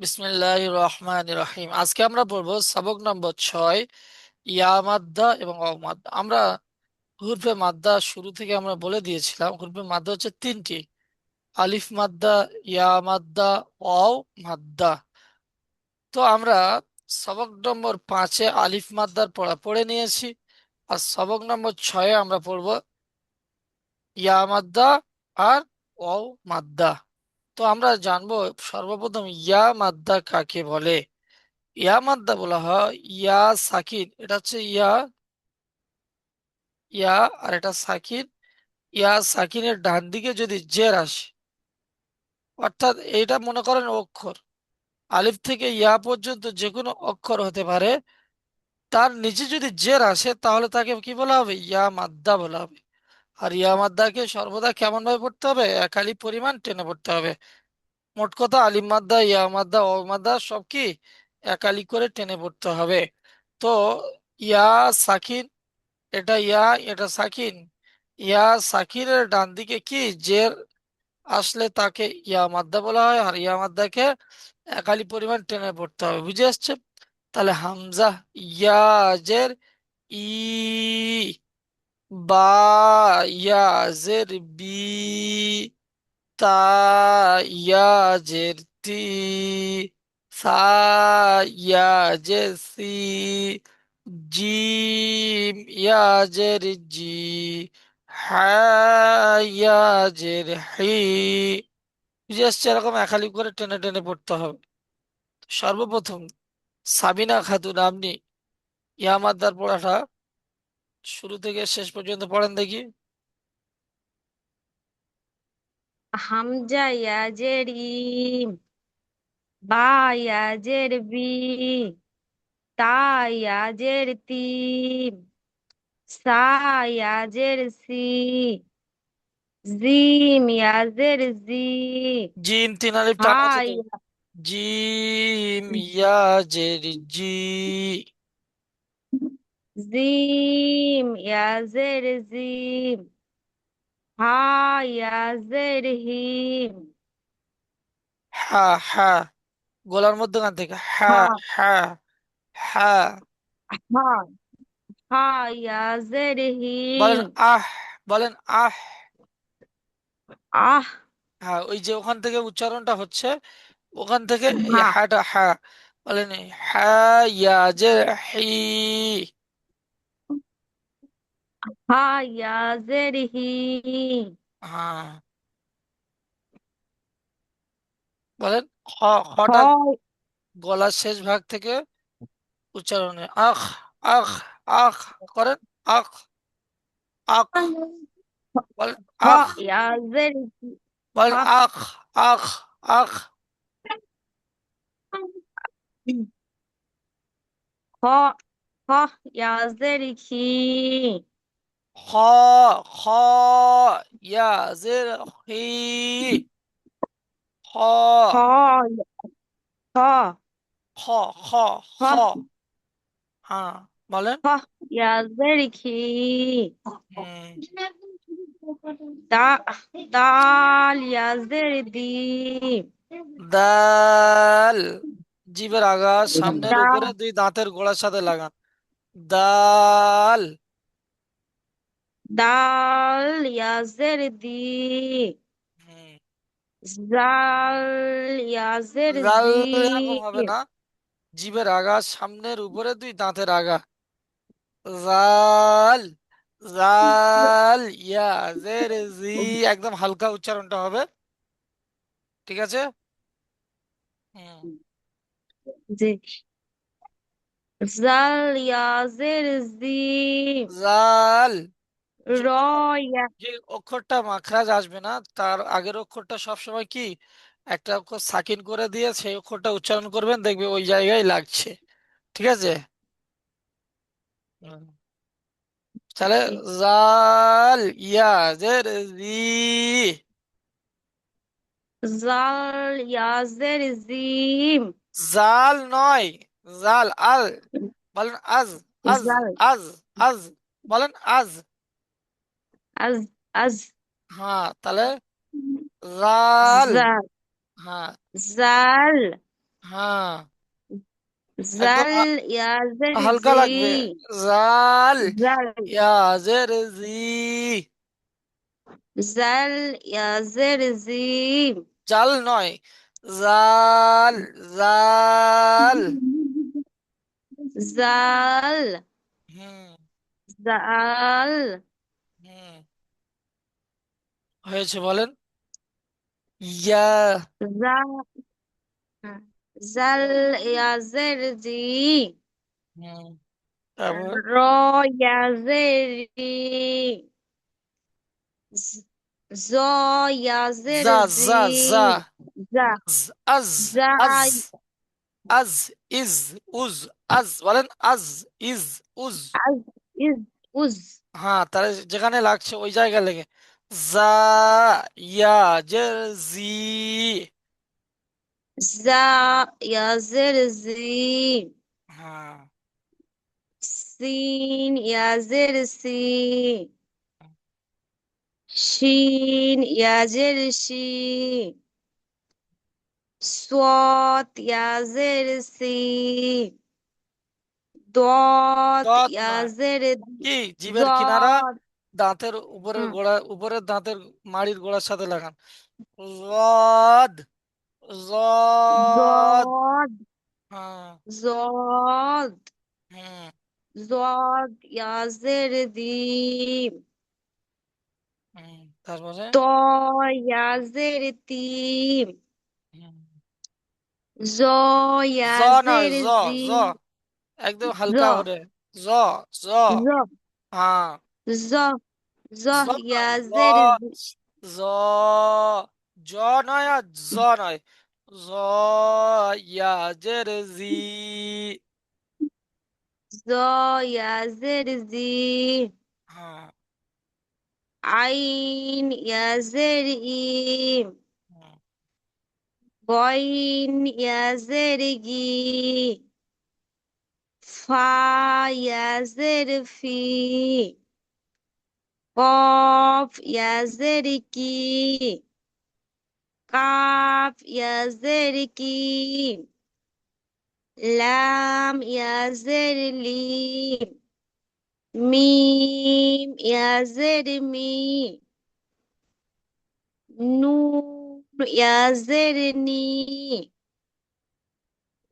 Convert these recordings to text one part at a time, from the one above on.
বিসমিল্লাহির রহমানির রহিম। আজকে আমরা পড়বো সবক নম্বর 6, ইয়া মাদ্দা এবং অমাদ্দা। আমরা হুরফে মাদ্দা শুরু থেকে আমরা বলে দিয়েছিলাম হুরফে মাদ্দা হচ্ছে তিনটি: আলিফ মাদ্দা, ইয়া মাদ্দা, অও মাদ্দা। তো আমরা সবক নম্বর 5-এ আলিফ মাদ্দার পড়া পড়ে নিয়েছি, আর সবক নম্বর 6-এ আমরা পড়বো ইয়া মাদ্দা আর অও মাদ্দা। তো আমরা জানবো সর্বপ্রথম ইয়া মাদ্দা কাকে বলে। ইয়া মাদ্দা বলা হয় ইয়া সাকিন, এটা হচ্ছে ইয়া, ইয়া আর এটা সাকিন। ইয়া সাকিনের ডান দিকে যদি জের আসে, অর্থাৎ এইটা মনে করেন অক্ষর, আলিফ থেকে ইয়া পর্যন্ত যে কোনো অক্ষর হতে পারে, তার নিচে যদি জের আসে তাহলে তাকে কি বলা হবে? ইয়া মাদ্দা বলা হবে। আর ইয়া মাদ্দাকে সর্বদা কেমন ভাবে পড়তে হবে? একালি পরিমাণ টেনে পড়তে হবে। মোট কথা আলিফ মাদ্দা, ইয়া মাদ্দা, অ মাদ্দা সব কি একালি করে টেনে পড়তে হবে। তো ইয়া সাকিন, এটা ইয়া, এটা সাকিন। ইয়া সাকিনের ডান দিকে কি জের আসলে তাকে ইয়া মাদ্দা বলা হয়, আর ইয়া মাদ্দাকে একালি পরিমাণ টেনে পড়তে হবে। বুঝে আসছে? তাহলে হামজা ইয়া জের ই, বা ইয়া জের বি, তা ইয়া জের তি, সা ইয়া জের সি, জিম ইয়া জের জি, হা ইয়া জের হি। বুঝে আসছে? এরকম একালি করে টেনে টেনে পড়তে হবে। সর্বপ্রথম সাবিনা খাতুন, আপনি ইয়া মাদ্দার পড়াটা শুরু থেকে শেষ পর্যন্ত পড়েন দেখি। হামজা ইয়াজের ইম, বা ইয়াজের বি, তা ইয়াজের তি, সা ইয়াজের সি, জিম ইয়াজের জি, জিম তিন আলিফ টান আছে হাই তো। জিম ইয়া জের জি। জিম ইয়াজের জিম, হা ইয়াজের হিম, হা, হা, গলার মধ্যখান থেকে হা, হা হা, হা। হা হা ইয়াজের বলেন হিম, আহ, বলেন আহ। আহ হ্যাঁ, ওই যে ওখান থেকে উচ্চারণটা হচ্ছে, ওখান থেকে এই হা হাটা হা। বলেন হা ইয়া জের হি। হা ইয়াজের হি, হ্যাঁ, বলেন খ, খটা হয় গলার শেষ ভাগ থেকে উচ্চারণে আখ, আখ, আখ করেন। আখ, আখ, বলেন হ আখ, ইয়াজের হি, বলেন হা আখ, আখ, আখ। হ হ ইয়াজের হি, খ, খ ইয়া জের হি, খ, হ হ খ, খ, খ। হ হ্যাঁ, বলেন। হ ইয়াজের হি, হুম, দা দাল ইয়াজের দি, দাল, জিভের আগা সামনের দা উপরে দুই দাঁতের গোড়ার সাথে লাগান। দাল। দাল ইয়াজের দি, হুম, জাল ইয়াজের জাল জি, এরকম হবে না, জিভের আগা সামনের উপরে দুই দাঁতের আগা। জাল, জাল ইয়া জের জি, একদম হালকা উচ্চারণটা হবে। ঠিক আছে? হুম, জি জাল ইয়াজের জি, জাল। র যে ইয়া যে অক্ষরটা মাখরাজ আসবে না, তার আগের অক্ষরটা সবসময় কি একটা অক্ষর সাকিন করে দিয়ে সেই অক্ষরটা উচ্চারণ করবেন, দেখবে ওই জায়গায় লাগছে। ঠিক আছে? হুম। তাহলে জি, জাল ইয়া জের জি। জাল ইয়াজের জিম, জাল নয়, জাল, আল। বলেন আজ, আজ, জাল আজ, আজ। বলেন আজ। আজ আজ হ্যাঁ, তাহলে জাল। জাল হ্যাঁ, জাল হ্যাঁ, একদম জাল ইয়াজের হালকা জি। লাগবে। জাল জাল। ইয়াজের জি। জাল ইয়াজের জি। জাল নয়, জাল, জাল। জাল। হুম, জাল। হুম, হয়েছে বলেন। ইয়া। জাল। জাল ইয়াজের জি। হুম, তারপর র ইয়াজের রি। জ জ ইয়াজের যা, জি। যা, যা। জা। আজ, আজ, জা। আজ, আজ, ইজ, উজ। আজ বলেন, আজ, ইজ, উজ। আজ ইজ উজ। হ্যাঁ, তাহলে যেখানে লাগছে ওই জায়গায় লেগে। যা, ইয়া, জের, জি। জা ইয়াজের জি। হ্যাঁ, সিন ইয়াজের সি। শিন ইয়াজের শি। সোয়াত ইয়াজের সি। দত দত নয়, ইয়াজের কি জিভের কিনারা জত। দাঁতের উপরের হুম। গোড়া, উপরের দাঁতের মাড়ির গোড়ার সাথে লাগান। জদ, জদ। জদ। হ্যাঁ, জদ। হুম, জদ ইয়াজের দি। হুম, তারপরে ত ইয়াজের তি। হুম, জ জ নয়, ইয়াজের জ, জি। জ, একদম জ। হালকা করে। জ, জ। জ। হ্যাঁ, জ। জ জ নয়, জ, ইয়াজের জি। জ, জ নয় আর জ নয়। জ, ইয়াজের জি। জ ইয়াজের জি। হ্যাঁ, আইন ইয়াজের ই। হুম, গইন ইয়াজের গি। ফা ইয়াজের ফি। কফ ইয়াজের কি। কাফ ইয়াজের কি। লাম ইয়াজের লি। মিম ইয়াজের মি। নুন ইয়াজের নি।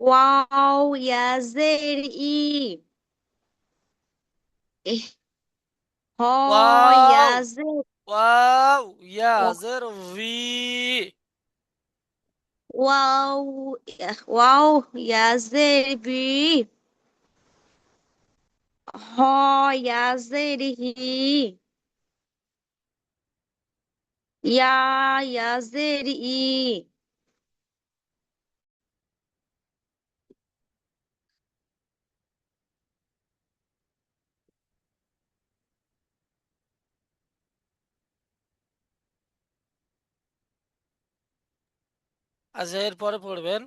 ওয়াও ইয়াজের ই। এহ, হ ওয়াও, ইয়াজের ওয়াও, ইয়াজের ভি। ওয়াও। ওয়াও ইয়াজের বি। হ ইয়াজের হি। ইয়া ইয়াজের ই। আচ্ছা, এর পরে পড়বেন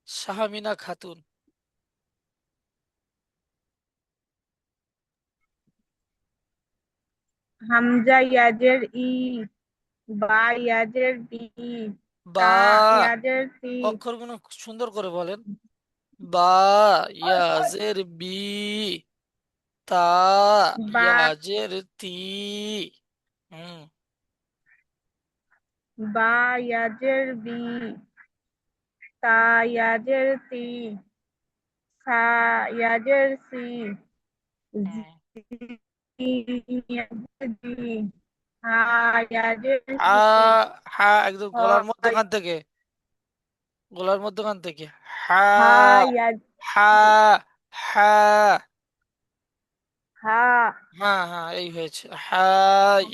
শাহামিনা খাতুন। হামজা ইয়াজের ই, বা ইয়াজের বি, বা, তা ইয়াজের সি, অক্ষরগুলো সুন্দর করে বলেন। বা, ইয়াজের বি, তা, বা, ইয়াজের তি। হুম, বা ইয়াজের বি, তা ইয়াজের তি, সা ইয়াজের সি, হুম। জিম ইয়াজের জি, হা ইয়াজের হা, হি, হা একদম হ গলার মধ্যখান থেকে, গলার মধ্যখান থেকে। হা, হা ইয়াজ হা, হা। হা হ্যাঁ, হ্যাঁ, এই হয়েছে। হা,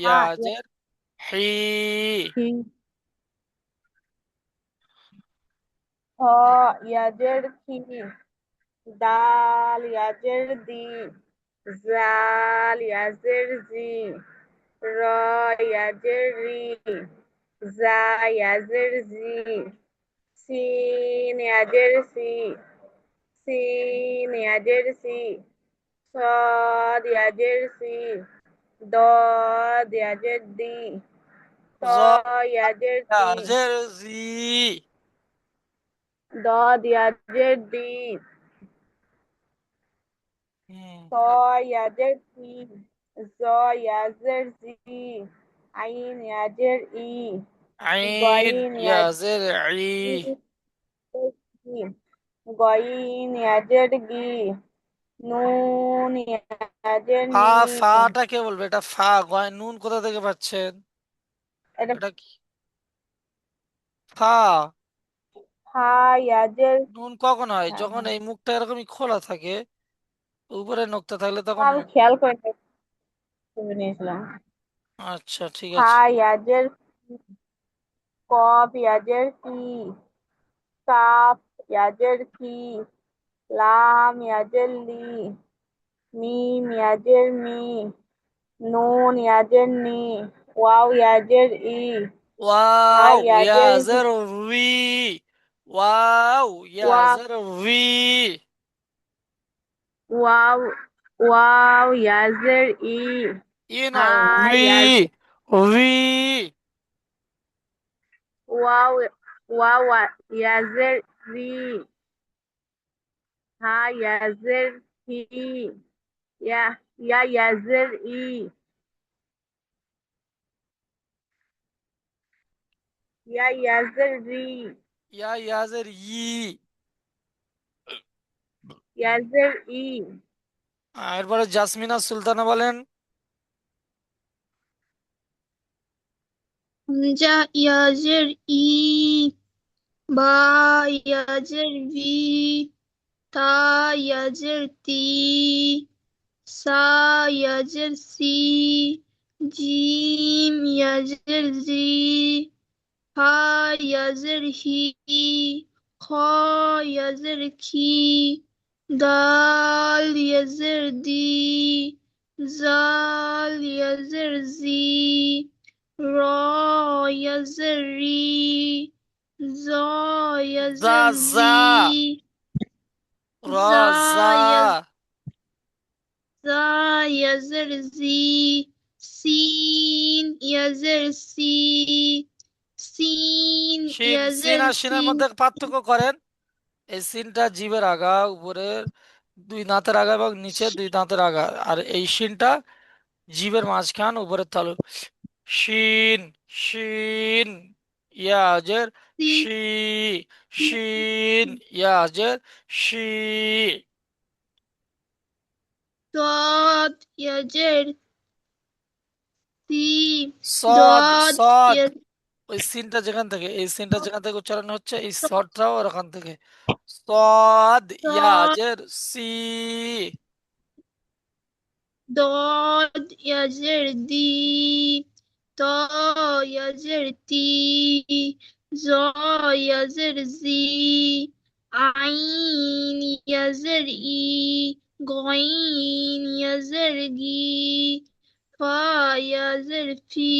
হা ইয়াজের হি। হি, হ ইয়াজের হি, দাল ইয়াজের দি, জাল ইয়াজের জি, র ইয়াজের রি, জা ইয়াজের জি, সিন ইয়াজের সি, সিন ইয়াজের সি, সদ ইয়াজের সি, দদ ইয়াজের দি, ত জ, ইয়াজের তি, ইয়াজের জি। ضاد يا جر دي হুম صا يا جر سي ظا يا زر زي عين يا جر إي আইন غين يا ইয়াজের ই جر جي غين يا جر جي নুন ইয়াজের ফা নি ফাটা কে বলবে? এটা ফা গয় নুন কোথা থেকে পাচ্ছেন? এটা এটা কি? ফা। ফা ইয়াজের নুন কখন হয়? হ্যাঁ যখন হ্যাঁ এই মুখটা এরকমই খোলা থাকে, উপরে নোকতা থাকলে তখন আমি খেয়াল করে ভেবে নিয়েছিলাম আচ্ছা ঠিক ফা আছে। ইয়াজের কফ ইয়াজের কি কাফ ইয়াজের কি লাম ইয়াজের লি মিম ইয়াজের মি নুন ইয়াজের নি ওয়াও ইয়াজের ই হা ওয়াও ইয়াজের হি ইয়াজের উই, ওয়াও ওয়াও ইয়াজের উই, ওয়াও ওয়াও ইয়াজের ই ই হা নয় উই, ইয়াজের উই। ওয়াও ওয়াও ইয়াজের রি হা ইয়াজের হি ইয়া ইয়া ইয়াজের ই ইয়া ইয়াজের রি ইয়া ইয়াজের ই। ইয়াজের ই এরপরে জাসমিনা সুলতানা বলেন। হামজা ইয়াজের ই, বা ইয়াজের বি, তা ইয়াজের তি, সা ইয়াজের সি, জিম ইয়াজের জি, হা ইয়াজের হি, খ ইয়াজের খি, দাল ইয়াজের দি, জাল ইয়াজের জি, র ইয়াজের রি, জ জা ইয়াজের জা, জি, র জা জা, জা ইয়াজের জি, সিন ইয়াজের সি, সিন শিন। সিন ইয়াজের আর শিনের সি, মধ্যে পার্থক্য করেন। এই সিনটা জিভের আগা, উপরের দুই দাঁতের আগা এবং নিচে দুই দাঁতের আগা। আর এই শিনটা জিভের মাঝখান, উপরের তালু। শিন, শিন, ইয়াজের সি, শি, শিন ইয়াজের শি। দদ ইয়াজের সি, সদ, দদ সদ। ইয়াজের ওই সিনটা যেখান থেকে, এই সিনটা যেখান থেকে উচ্চারণ হচ্ছে, এই সদটাও ওখান থেকে। সদ দদ, ইয়াজের সি। দদ ইয়াজের দি, ত ইয়াজের তি, জ ইয়াজের জি, আইন ইয়াজের ই, গইন ইয়াজের গি, ফা ইয়াজের ফি,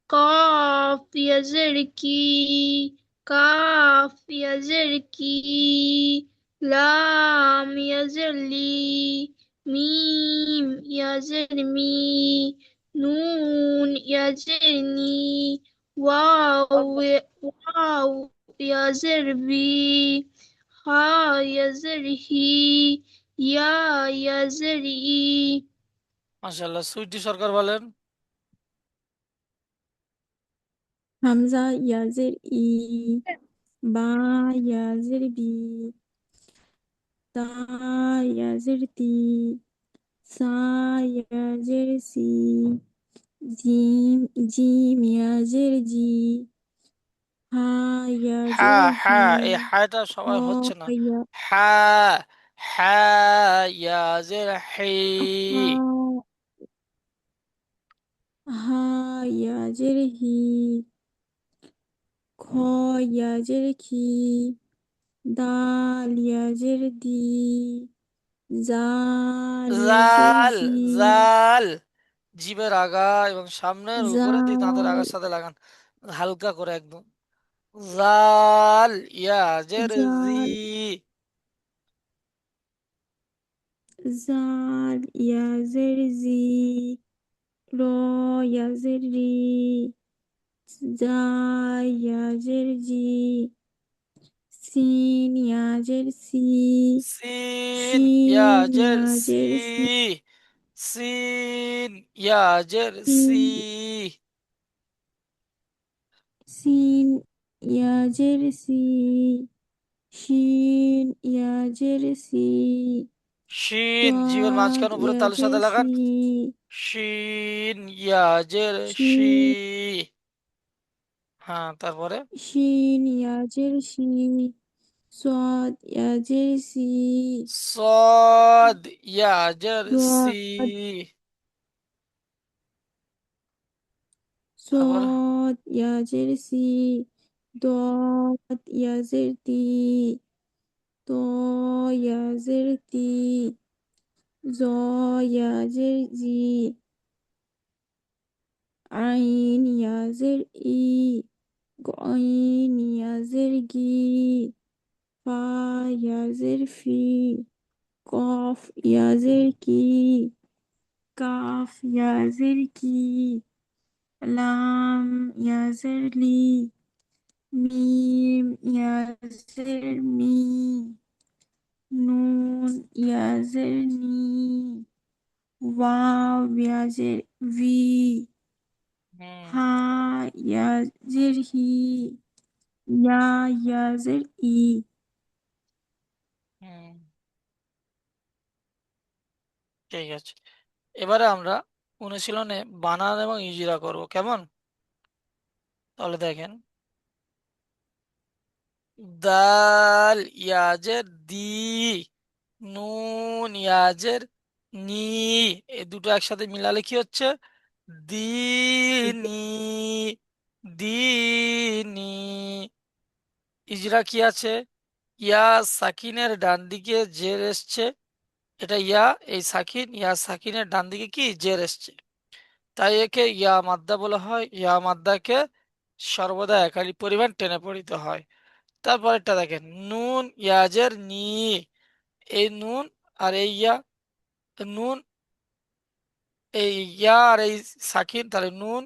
কফ ইয়াজের কি, কাফ ইয়াজের কি, লাম ইয়াজের লি, মিম ইয়াজের মি, নুন ইয়াজের নি, ওয়াও ইয়াজের বি, হা ইয়াজের হি, ইয়া ইয়াজের ই। মাশাআল্লাহ। সুইটি সরকার বলেন। হামজা ইয়াজের ই, বা ইয়াজের বি, তা ইয়াজের তি, সা ইয়াজের সি, জিম জিম ইয়াজের জি, হা ইয়াজের হ্যাঁ হি, হ্যাঁ, এই হাটা খ সবাই হচ্ছে না। ইয়া হ্যাঁ, হ্যাঁ ইয়াজের হি। হা হা ইয়াজের হি, খ ইয়াজের খি, দাল ইয়াজের দি, জাল ইয়াজের জাল, জি, জাল। জিভের আগা এবং সামনের উপরে দুই দাঁতের জাল আগার সাথে লাগান, হালকা করে একদম। জাল ইয়াজের জি। জাল জাল ইয়াজের জি, র ইয়াজের রি, জা ইয়াজের জি, সিন ইয়াজের সি, সিন শিন ইয়াজের সি, ইয়াজের সি, সিন ইয়াজের সি, সিন সিন ইয়াজের সি, শিন ইয়াজের সি, শিন জীবের সাদ মাঝখানে উপরে তালুর ইয়াজের সাথে লাগান। সি, শিন ইয়াজের শি। শিন হ্যাঁ, তারপরে শিন ইয়াজের সি, সাদ ইয়াজের সি, সদ ইয়াজের সি। সাদ তারপরে صاد يا سي، ضاد يا تي، طا يا تي، ظا يا زي، عين يا إي، غين يا جي، فا يا في، قاف يا كي، কাফ ইয়াজের কি, লাম ইয়াজের লি, মিম ইয়াজের মি, নুন ইয়াজের নি, ওয়াও ইয়াজের ভি, হুম হা ইয়াজের হি, ইয়া ইয়াজের ই। হুম ঠিক আছে। এবারে আমরা অনুশীলনে বানান এবং ইজিরা করব, কেমন? তাহলে দেখেন, দাল ইয়াজের দি, নুন ইয়াজের নি, এই দুটো একসাথে মিলালে কি হচ্ছে? দিনি, দিনি। ইজরা কি আছে? ইয়া সাকিনের ডান দিকে জের এসছে, এটা ইয়া, এই সাকিন, ইয়া সাকিনের ডান দিকে কি জের এসছে, তাই একে ইয়া মাদ্দা বলা হয়। ইয়া মাদ্দাকে সর্বদা একালি পরিমাণ টেনে পড়িতে হয়। তারপরেরটা দেখেন, নুন ইয়াজের নি, এই নুন আর এই ইয়া, নুন, এই ইয়া আর এই সাকিন, তাহলে নুন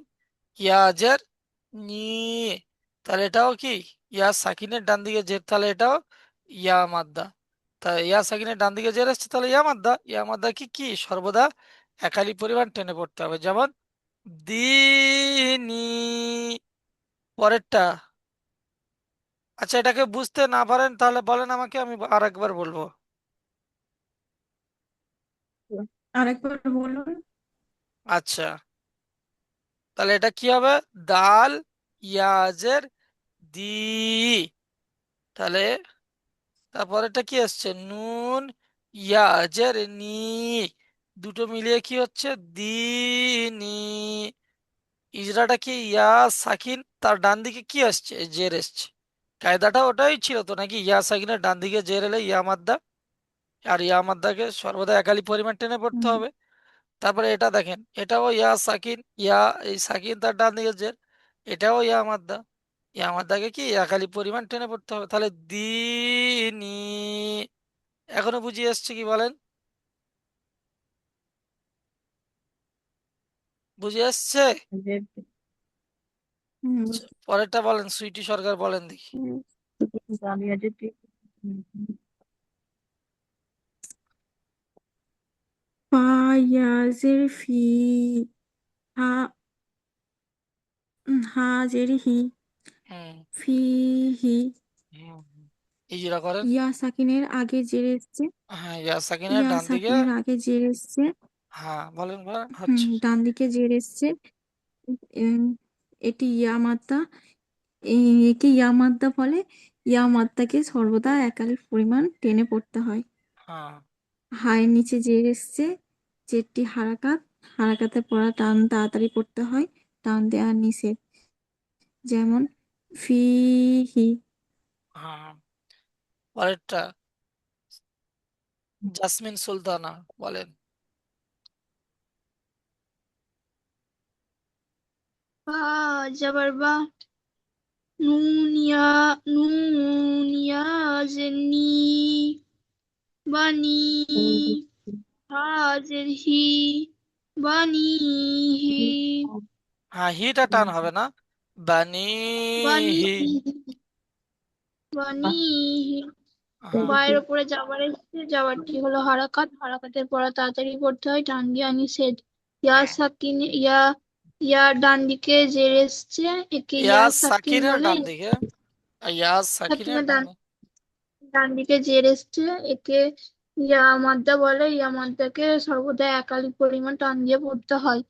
ইয়াজের নি, তাহলে এটাও কি ইয়া সাকিনের ডান দিকে জের, তাহলে এটাও ইয়া মাদ্দা। তাই ইয়া সাকিনের ডান দিকে জের আসছে, তাহলে ইয়া মাদ্দা। ইয়া মাদ্দা কি কি সর্বদা একালি পরিমাণ টেনে পড়তে হবে, যেমন দিনি। পরেরটা, আচ্ছা, এটাকে বুঝতে না পারেন তাহলে বলেন আমাকে, আমি আর একবার বলবো। আরেকবার বলুন। আচ্ছা, তাহলে এটা কি হবে? দাল ইয়াজের দি, তাহলে তারপর এটা কি আসছে? নুন ইয়াজের নি, দুটো মিলিয়ে কি হচ্ছে? দিনি। ইজরাটা কি? ইয়া সাকিন, তার ডান দিকে কি আসছে? জের এসছে। কায়দাটা ওটাই ছিল তো নাকি? ইয়া সাকিনের ডান দিকে জের এলে ইয়া মাদ্দা, আর ইয়া মাদ্দাকে সর্বদা একালি পরিমাণ টেনে পড়তে হুম, হবে। তারপরে এটা দেখেন, এটাও ইয়া সাকিন, ইয়া, এই সাকিন তার ডান দিকে জের, এটাও ইয়া মাদ্দা, ইয়া মাদ্দাকে কি একালি পরিমাণ টেনে পড়তে হবে, তাহলে দিনি। এখনো বুঝিয়ে আসছে কি বলেন? বুঝে আসছে? হুম, আচ্ছা, পরেরটা বলেন, সুইটি সরকার, বলেন দেখি। হুম। ফা ইয়াজের ফি, হা হাজের হি, হুম ফিহি, হুম ইজিরা করেন। ইয়া সাকিনের আগে জের এসছে, হ্যাঁ, ইয়া সাকিনের ইয়া ডান দিকে। সাকিনের আগে জের এসছে, হ্যাঁ, বলেন বলেন, হচ্ছে। ডান দিকে জের এসছে, উম, এটি ইয়া মাত্রা, একে ইয়া মাত্রা বলে। ইয়া মাত্রাকে সর্বদা একালি পরিমাণ টেনে পড়তে হয়। হ্যাঁ, হায়ের নিচে জের এসছে, জেরটি হারাকাত, হারাকাতে পড়া টান তাড়াতাড়ি পড়তে হয়, টান দেওয়া নিষেধ, যেমন ফিহি। হ্যাঁ, পরেরটা, জাসমিন সুলতানা, বলেন। বা জবর বা, নুন ইয়া জেনি, বানি, হাজের হি, বানিহি, হ্যাঁ, হিটা টান হবে না, বানি, বানি হি। বানিহি। হ্যাঁ। বায়ের উপরে যাবার এসছে, যাবারটি হলো হারাকাত, হারাকাতের পড়া তাড়াতাড়ি পড়তে হয়, টান দিয়া নিষেধ। ইয়া সাকিন, ইয়া ডান দিকে জের এসছে, একে ইয়া ইয়া সাকিন সাকিনের বলে। ডান দিকে, ইয়া সাকিনের সাকিনের ডান ডান দিকে। ডান দিকে জের এসছে, একে ইয়া মাদ্দা বলে। ইয়া মাদ্দাকে সর্বদা একালি পরিমাণ টান দিয়ে পড়তে হয়।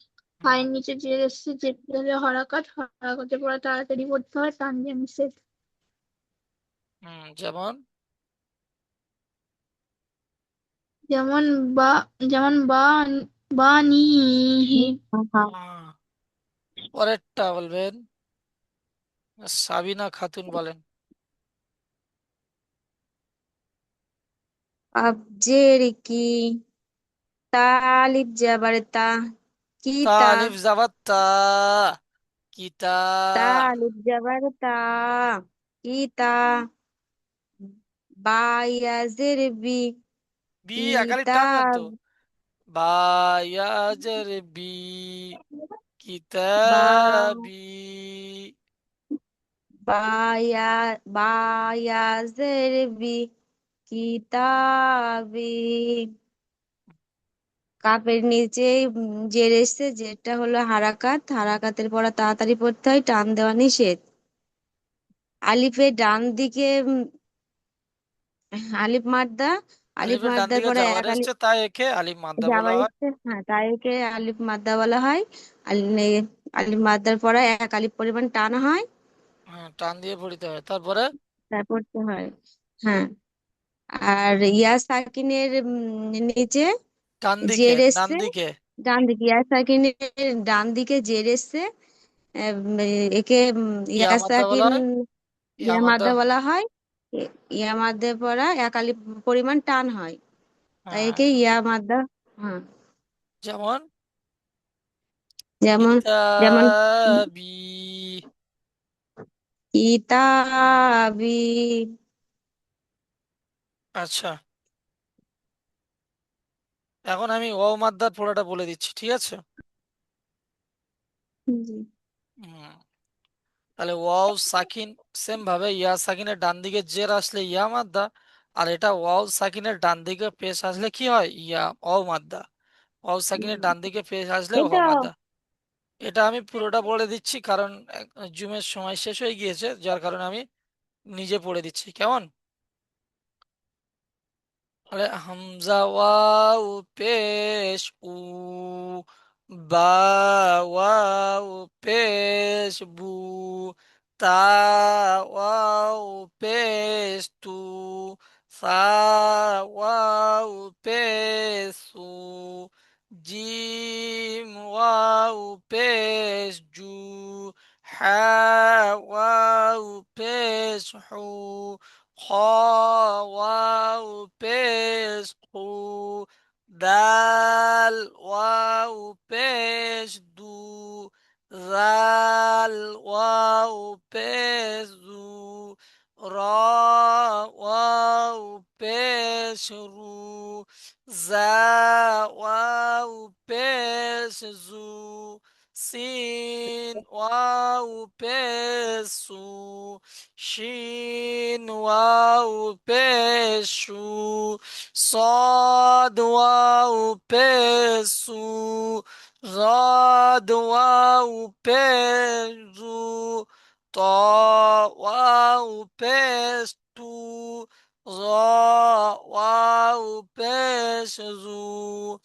হুম, পায়ের নিচে জের এসছে, জেরটি হলে হরাকাত, হরাকাতের পড়া তাড়াতাড়ি পড়তে হয়, টান দিয়ে নিষেধ। যেমন যেমন বা, যেমন বানিহি। আহ, পরেরটা বলবেন, সাবিনা খাতুন বলেন। আবজের কি, তা আলিফ যাবারে তা, কি তা তা, আলিফ যাবার তা, কিতা। তা আলিফ যাবারে তা, কি তা, বা ইয়াজের বি, বি একালি টানবেন তো। কিতাব, বায়াজের বি, বা কিতাবি। বা ইয়া, বা ইয়াজের বি, কিতাবি। কাপের নিচে জের এসছে, যেটা হলো হারাকাত, হারাকাতের পড়া তাড়াতাড়ি পড়তে হয়, টান দেওয়া নিষেধ। আলিফের ডান দিকে আলিফ মাদ্দা, আলিফ আলিফের ডান মাদ্দার দিকে পরে যাবার এক আলিফ এসছে তাই একে আলিফ মাদ্দা বলা যাবার হয়। ইচ্ছে, হ্যাঁ তাই একে আলিফ মাদ্দা বলা হয়। আলিফ মাদ্দার পরে এক আলিফ পরিমাণ টান হয়, হ্যাঁ, টান দিয়ে পড়িতে হয়। তারপরে তারপর তো হয়। হ্যাঁ, আর ইয়া সাকিনের নিচে ডান দিকে, জের ডান এসছে, দিকে ডান দিকে ইয়া সাকিনের ডান দিকে জের এসছে। একে ইয়া ইয়া মাদ্দা বলা সাকিন, হয়। ইয়া ইয়া মাদ্দা। মাদ্দা বলা হয়। ইয়া মাদ্দার পরা এক আলিফ পরিমাণ টান হয়, তাই হ্যাঁ, একে ইয়া মাদ্দা। হ্যাঁ, যেমন যেমন, যেমন কিতাবি। কিতাবি। আচ্ছা, এখন আমি ওয়াও মাদ্দার পড়াটা বলে দিচ্ছি, ঠিক আছে? জি। হুম, তাহলে ওয়াও সাকিন, সেম ভাবে ইয়া সাকিনের ডান দিকে জের আসলে ইয়া মাদ্দা, আর এটা ওয়াও সাকিনের ডান দিকে পেশ আসলে কি হয়, ইয়া ওয়াও মাদ্দা। ওয়াও সাকিনের ডান দিকে পেশ আসলে এই তো। ওয়াও মাদ্দা। এটা আমি পুরোটা বলে দিচ্ছি কারণ জুমের সময় শেষ হয়ে গিয়েছে, যার কারণে আমি নিজে পড়ে দিচ্ছি, কেমন? তাহলে হামজা ওয়াও পেশ উ, বা ওয়াও পেশ বু, তা ওয়াও পেশ তু, সা ওয়াও পেশ সু, জিম ওয়াও পেশ জু, হা ওয়াও পেশ হু, খ ওয়াও পেশ কু, দাল ওয়াও পেশ দু, জাল ওয়াও পেশ জু, র ওয়াও পেশ রু, জা ওয়াও পেশ জু, সিন ওয়াও পেশ সু, শিন ওয়াও পেশু, صاد واو بيسو، ضاد واو بيزو، طا واو بيستو، ظا واو بيشزو،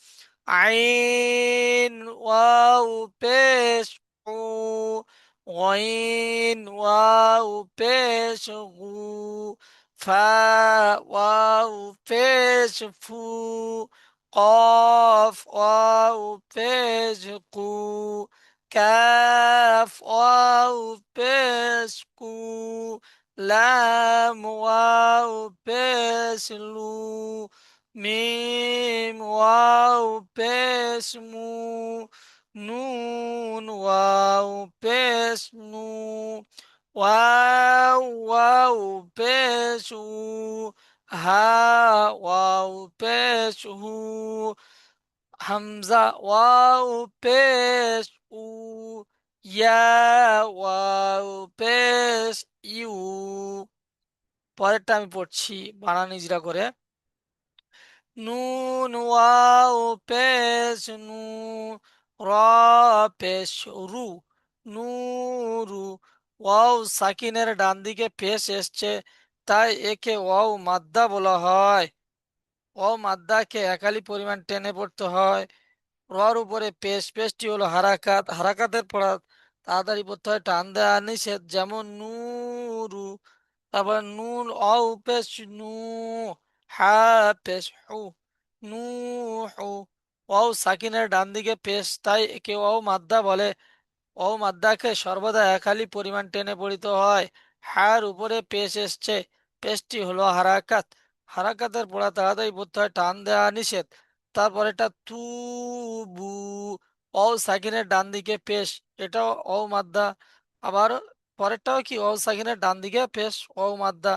عين واو بيشعو، غين واو بيشغو، فا واو فيش فو، قاف واو فيش قو، كاف واو فيش كو، لام واو فيش لو، ميم واو فيش مو، نون واو فيش نو، واو واو পেশ উ, হা ওয়াও পেশ হু, হামজা ওয়াও পেশ উ, ইয়া ওয়াও পেশ ইউ। পরেরটা আমি পড়ছি বানান ইজরা করে। নুন ওয়াও পেশ নু, র পেশ রু, নুরু। ওয়াও সাকিনের ডান দিকে পেশ এসছে, তাই একে ওয়াও মাদ্দা বলা হয়। ওয়াও মাদ্দাকে একালি পরিমাণ টেনে পড়তে হয়। রর উপরে পেশ, পেশটি হলো হারাকাত, হারাকাতের পড়া তাড়াতাড়ি পড়তে হয়, টান দেওয়া নিষেধ, যেমন নুরু। তারপর নুন অউ পেশ নু, হা পেশ হু, নু হু। অউ সাকিনের ডান দিকে পেশ, তাই একে অউ মাদ্দা বলে। অউ মাদ্দাকে সর্বদা একালি পরিমাণ টেনে পড়িতে হয়। হার উপরে পেশ এসছে, পেশটি হলো হারাকাত, হারাকাতের পড়া তাড়াতাড়ি পড়তে হয়, টান দেওয়া নিষেধ। তারপর এটা তুবু, অউ সাকিনের ডান দিকে পেশ, এটাও অউ মাদ্দা। আবার পরেরটাও কি অউ সাকিনের ডান দিকে পেশ, অউ মাদ্দা।